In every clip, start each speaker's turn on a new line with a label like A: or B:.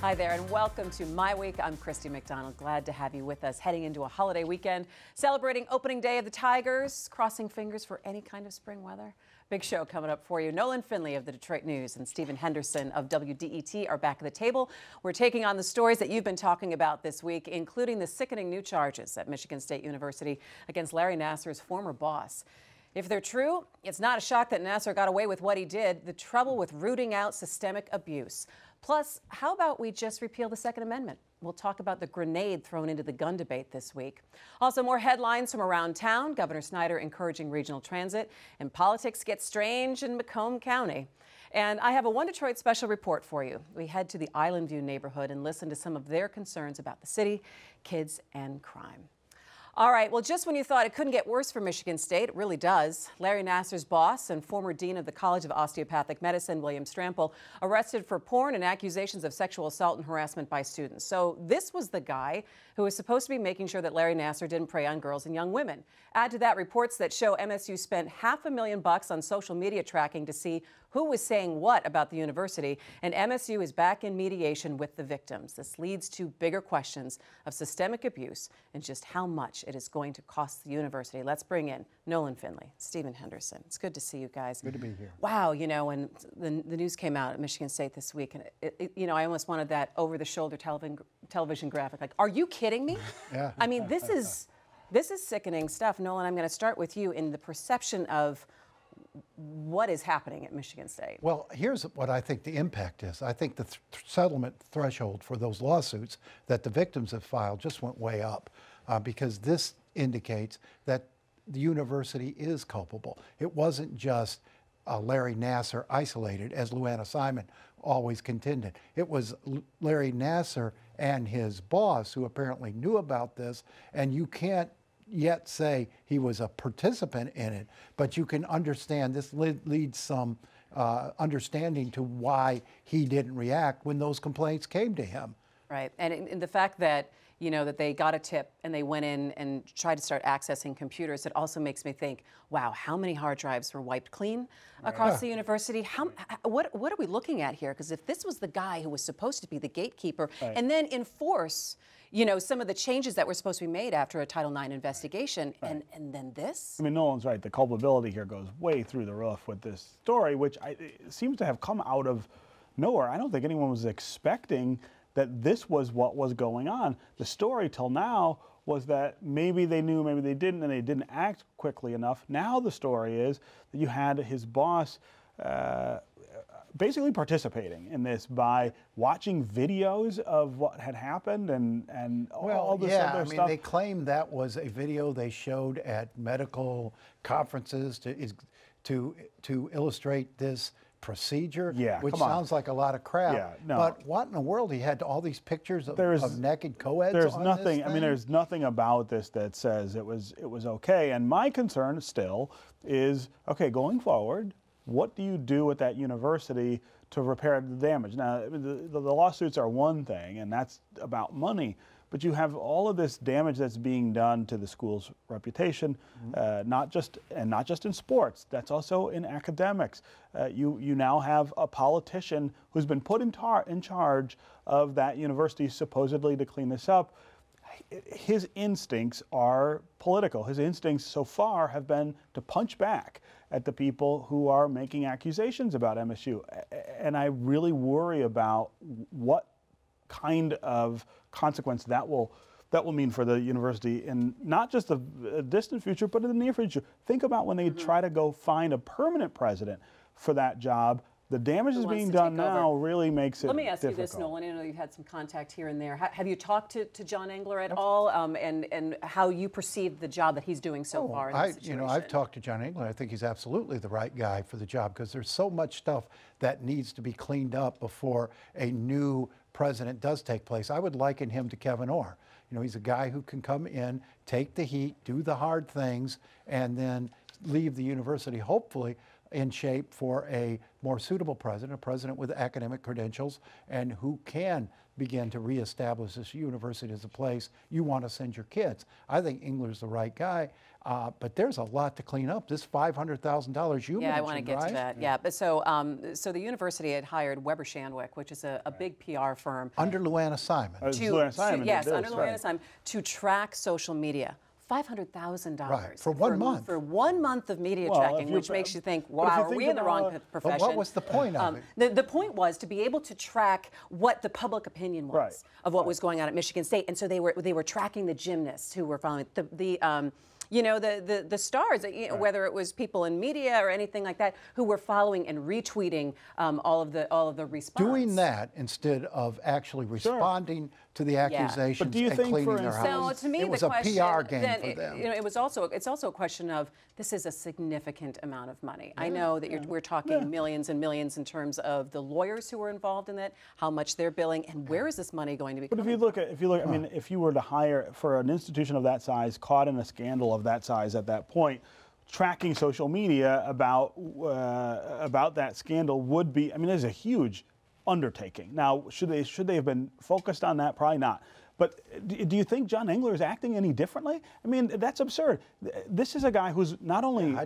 A: Hi there and welcome to MiWeek. I'm Christy McDonald. Glad to have you with us heading into a holiday weekend, celebrating opening day of the Tigers, crossing fingers for any kind of spring weather. Big show coming up for you. Nolan Finley of the Detroit News and Stephen Henderson of WDET are back at the table. We're taking on the stories that you've been talking about this week, including the sickening new charges at Michigan State University against Larry Nassar's former boss. If they're true, it's not a shock that Nassar got away with what he did, the trouble with rooting out systemic abuse. Plus, how about we just repeal the Second Amendment? We'll talk about the grenade thrown into the gun debate this week. Also, more headlines from around town. Governor Snyder encouraging regional transit, and politics get strange in Macomb County. And I have a One Detroit special report for you. We head to the Island View neighborhood and listen to some of their concerns about the city, kids, and crime. All right, well, just when you thought it couldn't get worse for Michigan State, it really does. Larry Nassar's boss and former dean of the College of Osteopathic Medicine, William Strampel, arrested for porn and accusations of sexual assault and harassment by students. So this was the guy who was supposed to be making sure that Larry Nassar didn't prey on girls and young women. Add to that reports that show MSU spent $500,000 on social media tracking to see who was saying what about the university, and MSU is back in mediation with the victims. This leads to bigger questions of systemic abuse and just how much it is going to cost the university. Let's bring in Nolan Finley, Stephen Henderson. It's good to see you guys.
B: Good to be here.
A: Wow, you know, when the news came out at Michigan State this week, and you know, I almost wanted that over-the-shoulder television graphic. Like, are you kidding me?
B: Yeah.
A: I mean, this is sickening stuff. Nolan, I'm going to start with you in the perception of what is happening at Michigan State.
B: Well, here's what I think the impact is. I think the settlement threshold for those lawsuits that the victims have filed just went way up because this indicates that the university is culpable. It wasn't just Larry Nassar isolated, as Luana Simon always contended. It was Larry Nassar and his boss who apparently knew about this, and you can't yet say he was a participant in it, but you can understand this leads some understanding to why he didn't react when those complaints came to him.
A: Right, and in the fact that, you know, that they got a tip and they went in and tried to start accessing computers, it also makes me think, wow, how many hard drives were wiped clean across the university? What are we looking at here? Because if this was the guy who was supposed to be the gatekeeper and then enforce, you know, some of the changes that were supposed to be made after a Title IX investigation, and then this?
C: I mean, Nolan's right. The culpability here goes way through the roof with this story, which seems to have come out of nowhere. I don't think anyone was expecting that this was what was going on. The story till now was that maybe they knew, maybe they didn't, and they didn't act quickly enough. Now the story is that you had his boss basically participating in this by watching videos of what had happened and all this other stuff.
B: I mean, they claim that was a video they showed at medical conferences to illustrate this procedure, which sounds like a lot of crap.
C: Yeah, no.
B: But what in the world? He had all these pictures of naked co-eds.
C: There's nothing. I mean, there's nothing about this that says it was okay. And my concern still is, okay, going forward, what do you do at that university to repair the damage? Now, the lawsuits are one thing, and that's about money. But you have all of this damage that's being done to the school's reputation, not just in sports. That's also in academics. You now have a politician who's been put in charge of that university supposedly to clean this up. His instincts are political. His instincts so far have been to punch back at the people who are making accusations about MSU. And I really worry about what kind of consequence that will mean for the university in not just the distant future, but in the near future. Think about when they try to go find a permanent president for that job. The damage that's being done now really makes it difficult.
A: Let me ask you this, Nolan. I know you've had some contact here and there. Have you talked to John Engler at all, and how you perceive the job that he's doing so far in this situation?
B: You know, I've talked to John Engler. I think he's absolutely the right guy for the job because there's so much stuff that needs to be cleaned up before a new president does take place. I would liken him to Kevin Orr. You know, he's a guy who can come in, take the heat, do the hard things, and then leave the university, hopefully, in shape for a more suitable president, a president with academic credentials, and who can begin to reestablish this university as a place you want to send your kids. I think Engler's the right guy, but there's a lot to clean up. This $500,000 you mentioned,
A: I want to get
B: right?
A: to that. Yeah, but so the university had hired Weber Shandwick, which is a big PR firm.
B: Under Luana Simon.
A: Yes, under Luana Simon, to track social media. $500,000
B: right, for 1 month.
A: For 1 month of media tracking, which makes you think, wow, are we in the wrong profession?
B: But what was the point of it?
A: The point was to be able to track what the public opinion was of what was going on at Michigan State, and so they were tracking the gymnasts who were following the stars, whether it was people in media or anything like that, who were following and retweeting all of the response.
B: Doing that instead of actually responding to the accusations
C: but do you
B: and
C: think
B: cleaning their house.
A: So to me,
B: it was
A: the
B: a
A: question,
B: PR game for them.
A: It's also a question of this is a significant amount of money. I know that we're talking millions and millions in terms of the lawyers who were involved in it, how much they're billing, and where is this money going to be?
C: But if you look, I mean, if you were to hire for an institution of that size, caught in a scandal of that size at that point, tracking social media about that scandal would be, I mean, there's a huge undertaking. Now, should they have been focused on that? Probably not. But do you think John Engler is acting any differently? I mean, that's absurd. This is a guy who's not only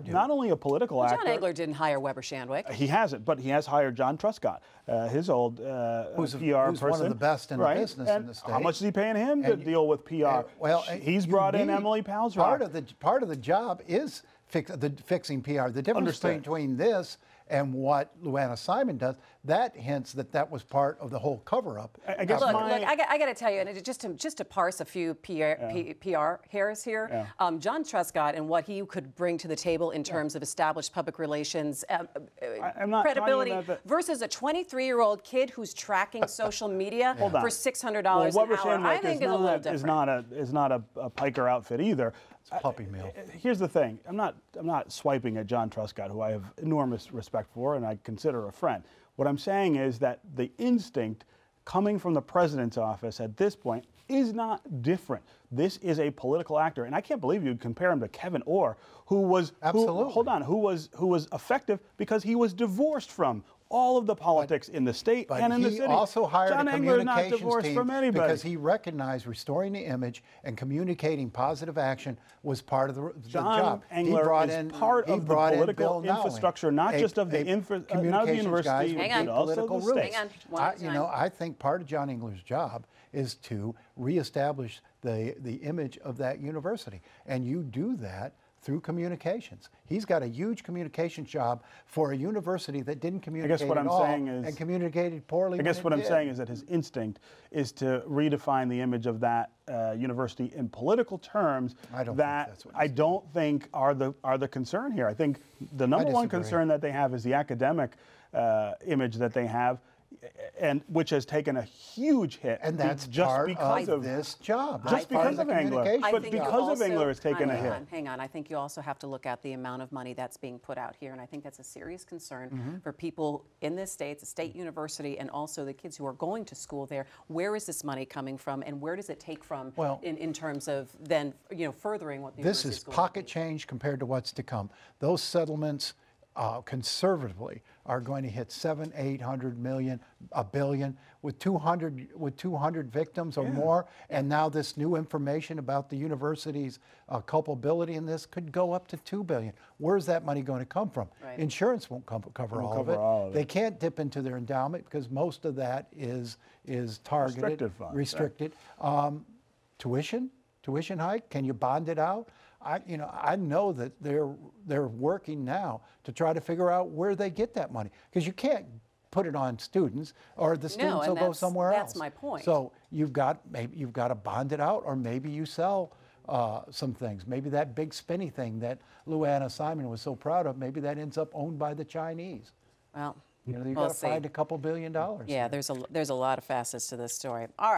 C: a political actor.
A: John Engler didn't hire Weber Shandwick.
C: He hasn't, but he has hired John Truscott, his old
B: who's
C: PR
B: who's
C: person.
B: one of the best in the business in the state.
C: How much is he paying him to deal with PR?
B: Well,
C: he's brought in Emily Palsrock.
B: Part of the job is fixing PR. The difference between this and what Luana Simon does, that hints that was part of the whole cover-up.
A: I guess look, I got to tell you, and just to parse a few PR hairs here, John Truscott and what he could bring to the table in terms of established public relations credibility versus a 23-year-old kid who's tracking social media for $600 an hour, I think is a little different.
C: Is not a Piker outfit either.
B: It's a puppy mill.
C: Here's the thing. I'm not swiping at John Truscott, who I have enormous respect for and I consider a friend. What I'm saying is that the instinct coming from the president's office at this point is not different. This is a political actor, and I can't believe you'd compare him to Kevin Orr, who was who was effective because he was divorced from all of the politics in the state and in the city.
B: But he also hired
C: John
B: a
C: Engler is not
B: communications
C: divorced
B: team
C: from anybody.
B: because he recognized restoring the image and communicating positive action was part of the job.
C: John Engler is part of the political infrastructure, not just of the university, but also the state.
B: I think part of John Engler's job is to reestablish the image of that university, and you do that through communications. He's got a huge communications job for a university that didn't communicate at all and communicated poorly.
C: I guess what I'm saying is that his instinct is to redefine the image of that university in political terms I don't think are the concern here. I think the number one concern that they have is the academic image that they have, and which has taken a huge hit.
B: And that's
C: just
B: part
C: because
B: of this job.
C: Just because of Engler. But because of Engler, it's taken a hit.
A: Hang on. I think you also have to look at the amount of money that's being put out here, and I think that's a serious concern for people in this state. It's a state university, and also the kids who are going to school there. Where is this money coming from, and where does it take from in terms of then furthering what the
B: this is pocket change compared to what's to come. Those settlements conservatively are going to hit $700, $800 million, $1 billion with 200 victims or more. And now this new information about the university's culpability in this could go up to $2 billion. Where's that money going to come from? Insurance won't cover all of it. They can't dip into their endowment because most of that is targeted, restricted. Tuition hike. Can you bond it out? I know that they're working now to try to figure out where they get that money, because you can't put it on students or the students will go somewhere else.
A: That's my point.
B: So you've got to bond it out, or maybe you sell some things. Maybe that big spinny thing that Luana Simon was so proud of, maybe that ends up owned by the Chinese.
A: Well,
B: you've got to find a couple $1 billion.
A: Yeah, there's a lot of facets to this story. All right.